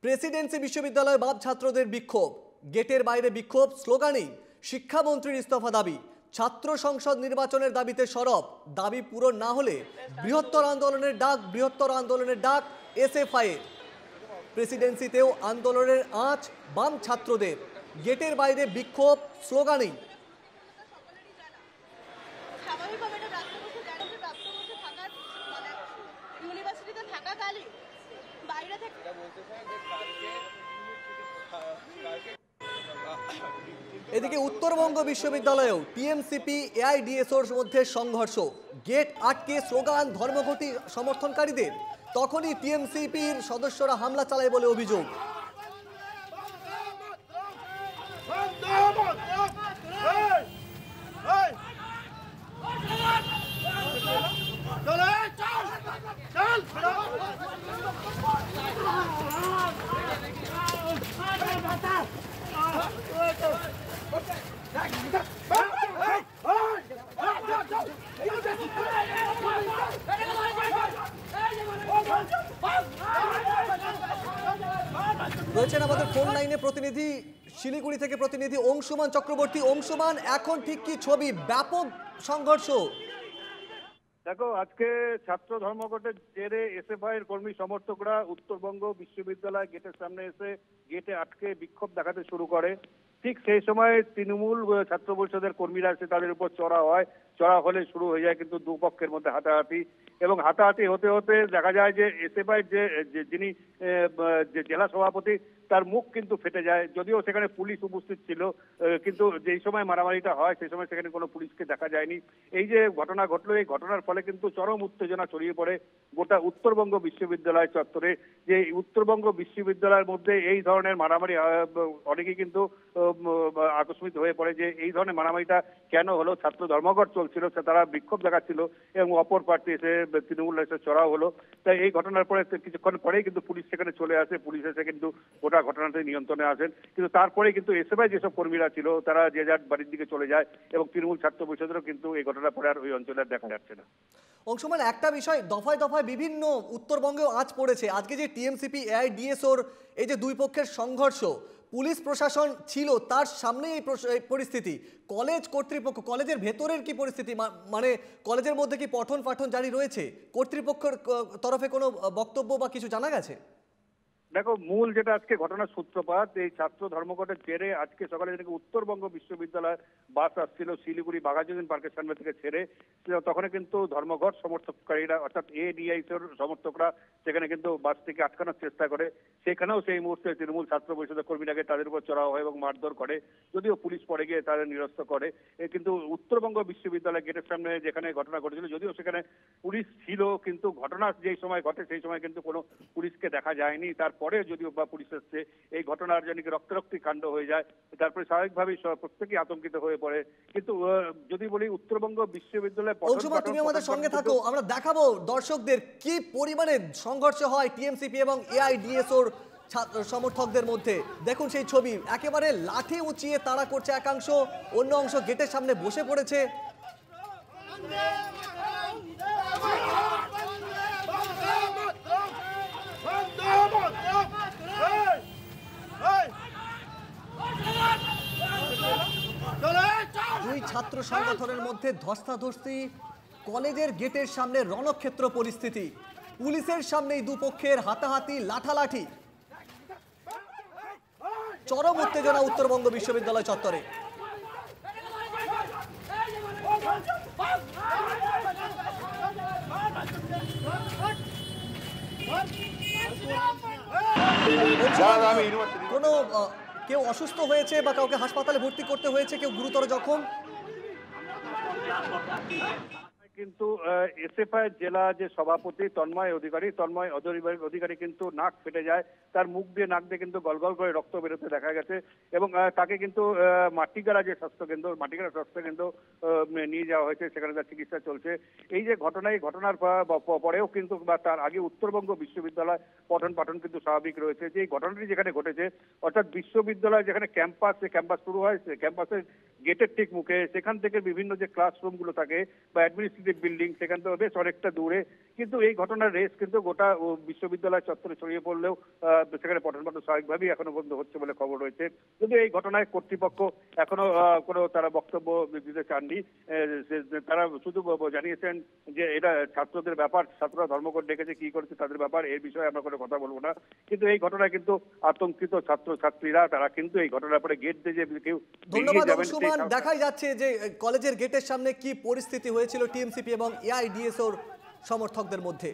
Presidency বিশ্ববিদ্যালয়ে বাম ছাত্রদের বিক্ষোভ, গেটের বাইরে বিক্ষোভ, স্লোগানেই শিক্ষামন্ত্রীর ইস্তফা দাবি। ছাত্র সংসদ নির্বাচনের দাবিতে সরব, দাবি পূরণ না হলে বৃহত্তর আন্দোলনের ডাক এসএফআই এর। প্রেসিডেন্সিতেও আন্দোলনের আঁচ বাম ছাত্রদের, গেটের বাইরে বিক্ষোভ, স্লোগানেই। এদিকে উত্তরবঙ্গ বিশ্ববিদ্যালয়েও টিএমসিপি এআইডিএসওর মধ্যে সংঘর্ষ, গেট আটকে স্লোগান ধর্মঘটি সমর্থনকারীদের। তখনই টিএমসিপির সদস্যরা হামলা চালায় বলে অভিযোগ। রয়েছেন আমাদের ফোন লাইনে প্রতিনিধি, শিলিগুড়ি থেকে প্রতিনিধি অংশুমান চক্রবর্তী। অংশুমান, এখন ঠিক কি ছবি? ব্যাপক সংঘর্ষ। দেখো, আজকে ছাত্র ধর্মঘটের জেরে এসএফআই এর কর্মী সমর্থকরা উত্তরবঙ্গ বিশ্ববিদ্যালয় গেটের সামনে এসে গেটে আটকে বিক্ষোভ দেখাতে শুরু করে। ঠিক সেই সময় তৃণমূল ছাত্র পরিষদের কর্মীরা এসে তাদের উপর চড়া হয়। চড়া হলে শুরু হয়ে যায় কিন্তু দুপক্ষের মধ্যে হাতাহাতি, এবং হাতাহাতি হতে হতে দেখা যায় যে এসএফআই যিনি জেলা সভাপতি তার মুখ কিন্তু ফেটে যায়। যদিও সেখানে পুলিশ উপস্থিত ছিল, কিন্তু যেই সময় মারামারিটা হয় সেই সময় সেখানে কোনো পুলিশকে দেখা যায়নি। এই যে ঘটনা ঘটলো, এই ঘটনার ফলে কিন্তু চরম উত্তেজনা ছড়িয়ে পড়ে গোটা উত্তরবঙ্গ বিশ্ববিদ্যালয় চত্বরে। যে উত্তরবঙ্গ বিশ্ববিদ্যালয়ের মধ্যে এই ধরনের মারামারি, অনেকেই কিন্তু আকস্মিত হয়ে পড়ে যে এই ধরনের মারামারিটা কেন হলো। ছাত্র ধর্মঘট চলছিল, তারা বিক্ষোভ দেখাচ্ছিল এবং অপর প্রার্থী এসে তৃণমূল এসে চড়াও হলো। তাই এই ঘটনার পরে কিছুক্ষণ পরেই কিন্তু পুলিশ সেখানে চলে আসে। পুলিশ এসে কিন্তু গোটা ঘটনাটি নিয়ন্ত্রণে আসেন, কিন্তু তারপরে কিন্তু এসএফআই যেসব কর্মীরা ছিল তারা যে যার বাড়ির দিকে চলে যায়, এবং তৃণমূল ছাত্র পরিষদেরও কিন্তু এই ঘটনার পরে আর ওই অঞ্চলে দেখা যাচ্ছে না। অংশুমান, একটা বিষয়, দফায় দফায় বিভিন্ন উত্তরবঙ্গেও আজ পড়েছে। আজকে যে টিএমসিপি এআইডিএসওর এই যে দুই পক্ষের সংঘর্ষ, পুলিশ প্রশাসন ছিল তার সামনে এই পরিস্থিতি। কলেজ কর্তৃপক্ষ, কলেজের ভেতরের কি পরিস্থিতি? মানে কলেজের মধ্যে কি পঠন পাঠন জারি রয়েছে? কর্তৃপক্ষের তরফে কোনো বক্তব্য বা কিছু জানা গেছে? দেখো, মূল যেটা আজকে ঘটনার সূত্রপাত, এই ছাত্র ধর্মঘটের জেরে আজকে সকালে যেটাকে উত্তরবঙ্গ বিশ্ববিদ্যালয় বাস আসছিল শিলিগুড়ি বাঘাযতীন পার্কের সামনে থেকে ছেড়ে, তখন কিন্তু ধর্মঘট সমর্থককারীরা অর্থাৎ এডিআইসির সমর্থকরা সেখানে কিন্তু বাস থেকে আটকানোর চেষ্টা করে। সেখানেও সেই মুহূর্তে তৃণমূল ছাত্র পরিষদের কর্মীরাকে তাদের উপর চড়াও হয় এবং মারধর করে, যদিও পুলিশ পরে গিয়ে তাদের নিরস্ত করে। কিন্তু উত্তরবঙ্গ বিশ্ববিদ্যালয় গেটের সামনে যেখানে ঘটনা ঘটেছিল, যদিও সেখানে পুলিশ ছিল, কিন্তু ঘটনা যেই সময় ঘটে সেই সময় কিন্তু কোনো পুলিশকে দেখা যায়নি। তারপরে যদিও বা পুলিশ এসছে, এই ঘটনার জন্য রক্তারক্তি কাণ্ড হয়ে যায়। তারপরে স্বাভাবিকভাবেই প্রত্যেকেই আতঙ্কিত হয়ে পড়ে। কিন্তু যদি বলি উত্তরবঙ্গ বিশ্ববিদ্যালয়, তুমি আমাদের সঙ্গে থাকো, আমরা দেখাবো দর্শকদের কি পরিমাণে সংঘর্ষ হয় টিএমসিপি এবং এআইডিএসওর সমর্থকদের মধ্যে। দেখুন সেই ছবি, একেবারে লাঠি উঁচিয়ে তাড়া করছে একাংশ, অন্য অংশ গেটের সামনে বসে পড়েছে। দুই ছাত্র সংগঠনের মধ্যে ধস্তাধস্তি, কলেজের গেটের সামনে রণক্ষেত্র পরিস্থিতি, পুলিশের সামনেই দুপক্ষের হাতাহাতি, লাঠালাঠি, চরম উত্তেজনা উত্তরবঙ্গ বিশ্ববিদ্যালয় চত্বরে। কোনো কেউ অসুস্থ হয়েছে বা কাউকে হাসপাতালে ভর্তি করতে হয়েছে, কেউ গুরুতর জখম? কিন্তু এসএফআই জেলা যে সভাপতি তন্ময় অধিকারী কিন্তু নাক ফেটে যায়, তার মুখ দিয়ে নাক দিয়ে কিন্তু গলগল করে রক্ত বেরোতে দেখা গেছে, এবং তাকে কিন্তু মাটিগাড়া যে স্বাস্থ্যকেন্দ্র নিয়ে যাওয়া হয়েছে, সেখানে তার চিকিৎসা চলছে। এই যে ঘটনার পরেও কিন্তু বা তার আগে উত্তরবঙ্গ বিশ্ববিদ্যালয় পঠন পাঠন কিন্তু স্বাভাবিক রয়েছে। যে এই ঘটনাটি যেখানে ঘটেছে, অর্থাৎ বিশ্ববিদ্যালয় যেখানে ক্যাম্পাস শুরু হয়, ক্যাম্পাসের গেটের ঠিক মুখে, সেখান থেকে বিভিন্ন যে ক্লাসরুমগুলো থাকে বা অ্যাডমিনিস্ট্রেটিভ এক্সিকিউটিভ বিল্ডিং, সেখান থেকে বেশ অনেকটা দূরে। কিন্তু এই ঘটনার রেস কিন্তু গোটা বিশ্ববিদ্যালয় চত্বরে ছড়িয়ে পড়লেও সেখানে পঠন পাঠন স্বাভাবিকভাবেই এখনো পর্যন্ত হচ্ছে বলে খবর রয়েছে। যদিও এই ঘটনায় কর্তৃপক্ষ এখনো কোনো তারা বক্তব্য দিতে চাননি। তারা শুধু জানিয়েছেন যে এটা ছাত্রদের ব্যাপার, ছাত্ররা ধর্মঘট ডেকেছে, কি করেছে তাদের ব্যাপার, এর বিষয়ে আমরা কোনো কথা বলবো না। কিন্তু এই ঘটনায় কিন্তু আতঙ্কিত ছাত্রছাত্রীরা, তারা কিন্তু এই ঘটনার পরে গেট দিয়ে যে কেউ ধন্যবাদ বেরিয়ে যাবেন অংশুমান। দেখাই যাচ্ছে যে কলেজের গেটের সামনে কি পরিস্থিতি হয়েছিল টিএমসিপি এবং এআইডিএসওর সমর্থকদের মধ্যে।